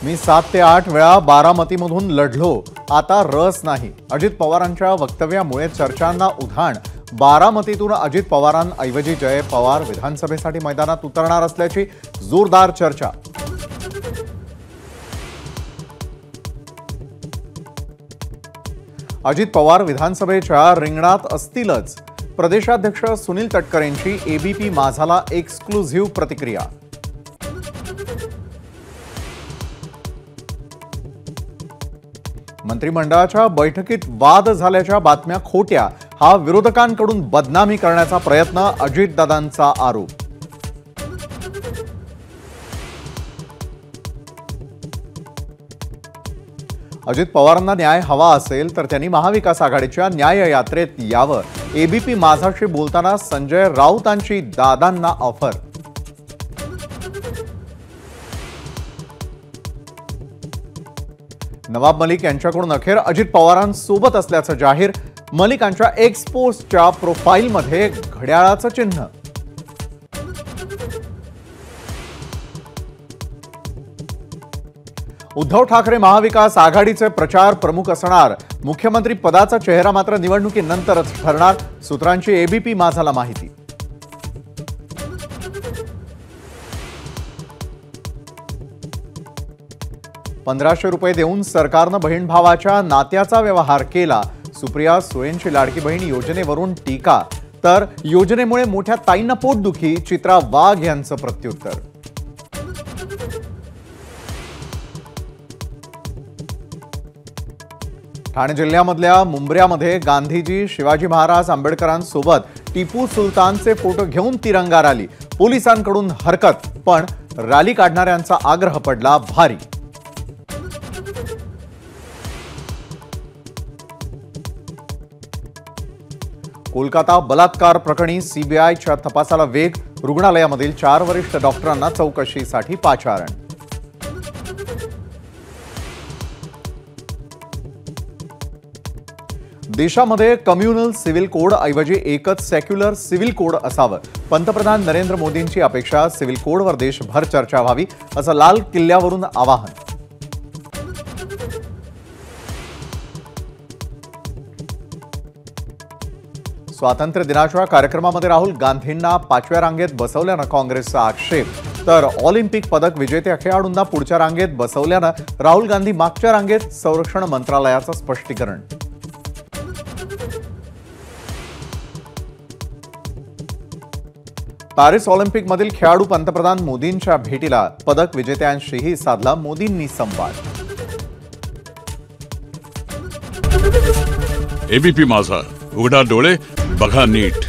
मी 7 ते 8 वेळा बारामतीमधून लढलो, आता रस नाही। अजित पवारांच्या वक्तव्यामुळे चर्चांना उधाण। बारामतीतून अजित पवारांऐवजी जय पवार विधानसभेसाठी मैदानात उतरणार असल्याची जोरदार चर्चा। अजित पवार विधानसभेच्या रिंगणात असतीलच। प्रदेशाध्यक्ष सुनील तटकरेंची एबीपी माझाला एक्सक्लुझिव्ह प्रतिक्रिया। मंत्रिमंडळाच्या बैठकीत वाद झाल्याच्या बातम्या खोट्या, हा विरोधकांकडून बदनामी करण्याचा प्रयत्न, अजितदादांचा आरोप। अजित पवारांना न्याय हवा असेल तर त्यांनी महाविकास आघाडीच्या न्याय यात्रेत यावं। एबीपी माझाशी बोलताना संजय राऊतांची दादांना ऑफर। नवाब मलिक यांच्याकडून अखेर अजित पवारांसोबत असल्याचं जाहीर। मलिकांच्या एक्स पोस्टच्या प्रोफाईलमध्ये घड्याळाचं चिन्ह। उद्धव ठाकरे महाविकास आघाडीचे प्रचार प्रमुख असणार। मुख्यमंत्री पदाचा चेहरा मात्र निवडणुकीनंतरच ठरणार, सूत्रांची एबीपी माझाला माहिती। ₹1500 देऊन सरकारनं बहीण भावाच्या नात्याचा व्यवहार केला। सुप्रिया सुळेंची लाडकी बहीण योजनेवरून टीका, तर योजनेमुळे मोठ्या ताईंना पोटदुखी, चित्रा वाघ यांचं प्रत्युत्तर। ठाणे जिल्ह्यामधल्या मुंब्र्यामध्ये गांधीजी, शिवाजी महाराज, आंबेडकरांसोबत टिपू सुलतानचे फोटो घेऊन तिरंगा रॅली। पोलिसांकडून हरकत, पण रॅली काढणाऱ्यांचा आग्रह पडला भारी। कोलकाता बलात्कार प्रकरणी सीबीआयच्या तपासाला वेग। रुग्णालयामधील 4 वरिष्ठ डॉक्टरांना चौकशीसाठी पाचारण। देशामध्ये कम्युनल सिव्हिल कोड ऐवजी एकच सेक्युलर सिव्हिल कोड असावं। पंतप्रधान नरेंद्र मोदींची अपेक्षा, सिव्हिल कोडवर देशभर चर्चा व्हावी, असं लाल किल्ल्यावरून आवाहन। स्वातंत्र्य दिनाच्या कार्यक्रमामध्ये राहुल गांधींना 5व्या रांगेत बसवल्यानं काँग्रेसचा आक्षेप, तर ऑलिम्पिक पदक विजेत्या खेळाडूंना पुढच्या रांगेत बसवल्यानं राहुल गांधी मागच्या रांगेत, संरक्षण मंत्रालयाचं स्पष्टीकरण। पॅरिस ऑलिम्पिकमधील खेळाडू पंतप्रधान मोदींच्या भेटीला, पदक विजेत्यांशीही साधला मोदींनी संवाद। एबीपी माझा, उघडा डोळे बघा नीट।